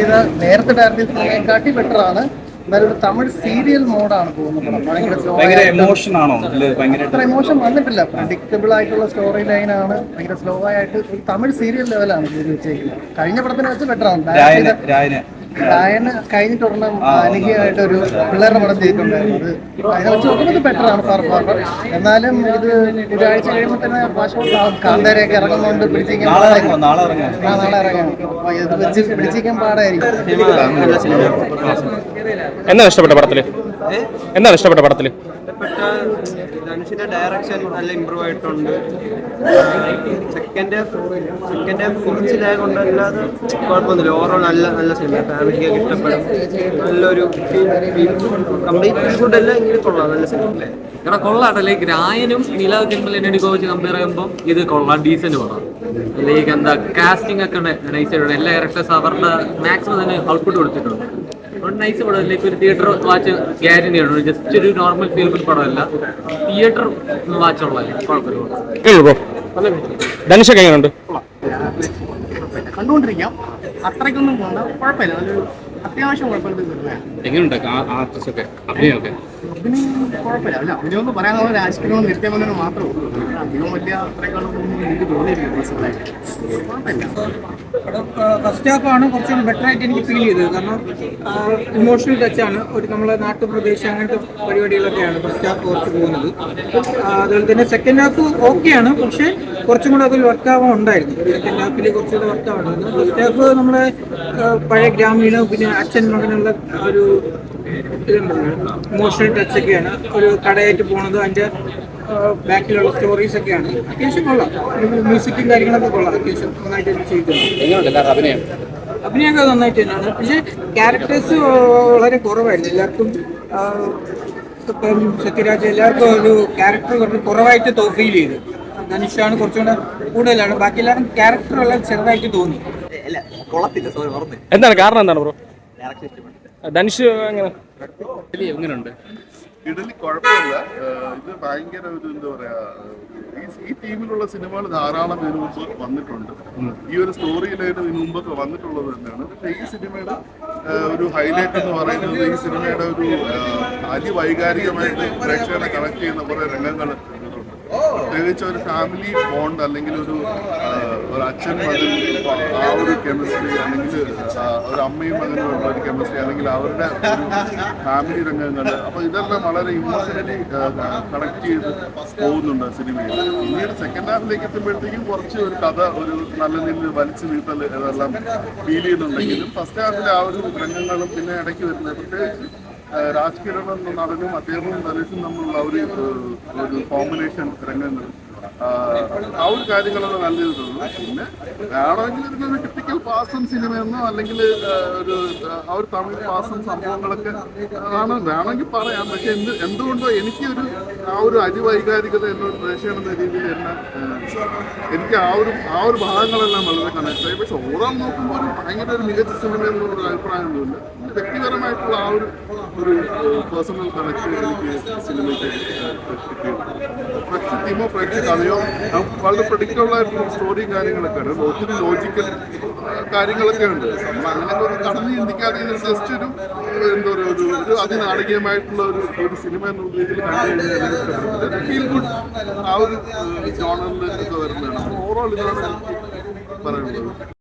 ഇത് നേരത്തെ direct സിനിമയെക്കാട്ടി better ആണ്. എന്നാലും ഒരു തമിഴ് സീരിയൽ മോഡാണ് പോകുന്നത്. ഭയങ്കര എമോഷൻ ആണോ? അത്ര എമോഷൻ വന്നിട്ടില്ല. പ്രഡിക്റ്റബിൾ ആയിട്ടുള്ള സ്റ്റോറി ലൈനാണ്. ഭയങ്കര സ്ലോ ആയിട്ട് ഒരു തമിഴ് സീരിയൽ ലെവലാണ് ചെയ്ത് വെച്ചേക്കുന്നത്. കഴിഞ്ഞ പടത്തിനെ വെച്ച് ബെറ്റർ ആണ്. രായന് കഴിഞ്ഞിട്ടൊരെണ്ണം അനഘയായിട്ടൊരു പിള്ളേരുടെ പടം ചെയ്തിട്ടുണ്ടായിരുന്നു. അത് അതിനെ വെച്ച് നോക്കുന്നത് ബെറ്റർ ആണ് ഫാർ ഫോർവർ. എന്നാലും ഇത് ഒരാഴ്ച കഴിയുമ്പോൾ തന്നെ കാന്തേരയൊക്കെ ഇറങ്ങുന്നതുകൊണ്ട് പിടിച്ചിരിക്കാൻ പാടായിരിക്കും. നാളെ ഇറങ്ങാം. ഇത് വെച്ച് പിടിച്ചിരിക്കാൻ പാടായിരിക്കും. എന്താണ് ഇഷ്ടപ്പെട്ട പടത്തില്? ധനുഷിന്റെ ഡയറക്ഷൻ നല്ല ഇമ്പ്രൂവ് ആയിട്ടുണ്ട്. സെക്കൻഡ് ഹാഫ് കുറച്ച് ലാഗ് ഉണ്ടല്ലാതെ കുഴപ്പമൊന്നുമില്ല. ഓവറോൾ നല്ല സിനിമ, ഫാമിലിക്കൊക്കെ ഇഷ്ടപ്പെടും. നല്ലൊരു കംപ്ലീറ്റ് ഫുഡ് എല്ലാം ഇങ്ങനെ കൊള്ളാം. നല്ല സിനിമ കാരണം കൊള്ളാട്ടോ. ലൈക്ക് രായനും നിലാവ് കെമ്പൽ എന്നോട് വെച്ച് കമ്പയർ ചെയ്യുമ്പോൾ ഇത് കൊള്ളാം, ഡീസന്റ് കൊള്ളാം. ലൈക്ക് എന്താ കാസ്റ്റിംഗ് ഒക്കെ നൈസായിട്ടുണ്ട്. എല്ലാ ക്യാരക്ടേഴ്സ് അവരുടെ മാക്സിമം തന്നെ ഔട്ട്പുട്ട് കൊടുത്തിട്ടുണ്ട്. നൈസ് പടം. ലൈക്ക് ഒരു തിയേറ്റർ വാച്ച് ഗ്യാരണ്ടി ആണ്. ജസ്റ്റ് ഒരു നോർമൽ ഫീൽ ഗുഡ് പടമല്ല, തിയേറ്റർ വാച്ച് ഉള്ള കുഴപ്പമില്ല. ധനുഷൊക്കെ എങ്ങനെയുണ്ട്? കണ്ടുകൊണ്ടിരിക്കാം. അത്രയ്ക്കൊന്നും പോകണ്ട, കുഴപ്പമില്ല. നല്ലൊരു അത്യാവശ്യം കുഴപ്പമില്ല. എങ്ങനെയുണ്ട് ആർട്ടിസ്റ്റൊക്കെ അഭിനയമൊക്കെ? അഭിനയം കുഴപ്പമില്ല. അല്ല, അഭിനയൊന്നും പറയാനുള്ള രാജകീയവും നിത്യമനും മാത്രമേ ഉള്ളൂ. അധികം വലിയ അത്രയ്ക്കൊന്നും എനിക്ക് തോന്നിയിട്ടില്ല. ഫസ്റ്റ് ഹാഫാണ് കുറച്ചുകൂടി ബെറ്റർ ആയിട്ട് എനിക്ക് ഫീൽ ചെയ്തത്. കാരണം ഇമോഷണൽ ടച്ചാണ്. ഒരു നമ്മളെ നാട്ടുപ്രദേശം അങ്ങനത്തെ പരിപാടികളൊക്കെയാണ് ഫസ്റ്റ് ഹാഫ് കുറച്ച് പോകുന്നത്. അതുപോലെ തന്നെ സെക്കൻഡ് ഹാഫ് ഓക്കെയാണ്, പക്ഷേ കുറച്ചും കൂടെ അതിൽ വർക്കാവാൻ ഉണ്ടായിരുന്നു. സെക്കൻഡ് ഹാഫിൽ കുറച്ചുകൂടെ വർക്കാവുണ്ടായിരുന്നു. ഫസ്റ്റ് ഹാഫ് നമ്മളെ പഴയ ഗ്രാമീണ പിന്നെ അച്ഛൻ മകനുള്ള ഒരു ഇമോഷണൽ ടച്ചൊക്കെയാണ്. ഒരു കടയായിട്ട് പോകുന്നത്, അതിൻ്റെ ബാക്കിലുള്ള സ്റ്റോറീസ് ഒക്കെയാണ്. അത്യാവശ്യം കൊള്ളാം. മ്യൂസിക്കും കാര്യങ്ങളൊക്കെ കൊള്ളാം. അത്യാവശ്യം നന്നായിട്ട് ചെയ്തിട്ടുണ്ട്. അഭിനയമൊക്കെ നന്നായിട്ട് തന്നെയാണ്. പക്ഷേ ക്യാരക്ടേഴ്സ് വളരെ കുറവായിരുന്നു. എല്ലാവർക്കും ഇപ്പം സത്യരാജ് എല്ലാവർക്കും ഒരു ക്യാരക്ടർ കുറച്ച് കുറവായിട്ട് ഫീൽ ചെയ്തു. ധനുഷാണ് കുറച്ചുകൂടെ കൂടുതലാണ്. ബാക്കി എല്ലാവരും ക്യാരക്ടർ എല്ലാം ചെറുതായിട്ട് തോന്നി. എന്താണ് കാരണം? എന്താണ് ബ്രോ ധനുഷ് എങ്ങനെയുണ്ട്? ഇഡലി കുഴപ്പമില്ല. ഇത് ഭയങ്കര ഒരു എന്താ പറയാ, ഈ ടീമിലുള്ള സിനിമകൾ ധാരാളം ഇതിനു മുമ്പ് വന്നിട്ടുണ്ട്. ഈ ഒരു സ്റ്റോറി ലൈൻ ഇതിനു മുമ്പൊക്കെ വന്നിട്ടുള്ളത് തന്നെയാണ്. പക്ഷേ ഈ സിനിമയുടെ ഒരു ഹൈലൈറ്റ് എന്ന് പറയുന്നത് ഈ സിനിമയുടെ ഒരു അതിവൈകാരികമായിട്ട് പ്രേക്ഷകരെ കണക്ട് ചെയ്യുന്ന കുറെ രംഗങ്ങൾ, പ്രത്യേകിച്ച് ഒരു ഫാമിലി ബോണ്ട് അല്ലെങ്കിൽ ഒരു അച്ഛൻ മകൻ ആ ഒരു കെമിസ്ട്രി, അല്ലെങ്കിൽ ഒരു അമ്മയും മകനുമുള്ള ഒരു കെമിസ്ട്രി, അല്ലെങ്കിൽ അവരുടെ ഒരു ഫാമിലി രംഗങ്ങൾ. അപ്പോൾ ഇതെല്ലാം വളരെ ഇമോഷണലി കണക്ട് ചെയ്ത് പോകുന്നുണ്ട് സിനിമയിൽ. പിന്നീട് സെക്കൻഡ് ഹാഫിലേക്ക് എത്തുമ്പോഴത്തേക്കും കുറച്ച് ഒരു കഥ, ഒരു നല്ല നിന്ന് വലിച്ചു നീട്ടൽ ഇതെല്ലാം ഫീൽ ചെയ്യുന്നുണ്ടെങ്കിലും ഫസ്റ്റ് ഹാഫിലെ ആ ഒരു രംഗങ്ങളും പിന്നെ ഇടയ്ക്ക് വരുന്നത്, പ്രത്യേകിച്ച് രാജ്കിരൺ എന്ന നടനും അദ്ദേഹവും ധനുഷും തമ്മിലുള്ള ഒരു കോമ്പിനേഷൻ രംഗങ്ങൾ, ആ ഒരു കാര്യങ്ങളൊക്കെ നല്ല ചെയ്തിട്ടുള്ളൂ. പിന്നെ വേണമെങ്കിൽ ഇതിനൊരു ടിപ്പിക്കൽ പാസം സിനിമയെന്നോ അല്ലെങ്കിൽ ഒരു ആ ഒരു തമിഴ് പാസം സംഭവങ്ങളൊക്കെ ആണ് വേണമെങ്കിൽ പറയാം. പക്ഷെ എന്തുകൊണ്ടോ എനിക്കൊരു ആ ഒരു അതിവൈകാരികത എന്നൊരു പ്രേക്ഷകൻ എന്ന രീതിയിൽ എന്നെ എനിക്ക് ആ ഒരു ഭാഗങ്ങളെല്ലാം വളരെ കണക്റ്റായി. പക്ഷെ ഓവറോൾ നോക്കുമ്പോൾ ഒരു ഭയങ്കര ഒരു മികച്ച സിനിമ എന്നുള്ളൊരു അഭിപ്രായമൊന്നുമില്ല. വ്യക്തിപരമായിട്ടുള്ള ആ ഒരു പേഴ്സണൽ കണക്ഷൻ എനിക്ക് സിനിമയ്ക്ക് കിട്ടിയിട്ടുണ്ട്. ടീമോ ഫ്രണ്ട്സ് കഥയോ വളരെ പ്രഡിക്റ്റബിൾ ആയിട്ടുള്ള സ്റ്റോറിയും കാര്യങ്ങളൊക്കെ ഉണ്ട്. ഒത്തിരി ലോജിക്കൽ കാര്യങ്ങളൊക്കെ ഉണ്ട്. നമ്മൾ അങ്ങനെയൊക്കെ ഒരു കടന്ന് ചിന്തിക്കാതെ ജസ്റ്റ് ഒരു എന്താ പറയുക, ഒരു അതിനാടകീയമായിട്ടുള്ള ഒരു സിനിമ എന്നുള്ള രീതിയിൽ കണ്ടു കഴിഞ്ഞാൽ ഫീൽ ഗുഡ് ആ ഒരു ജോണറിൽ ഒക്കെ വരുന്നതാണ്. ഓവറോൾ ഇതാണ് എനിക്ക് പറയാനുള്ളത്.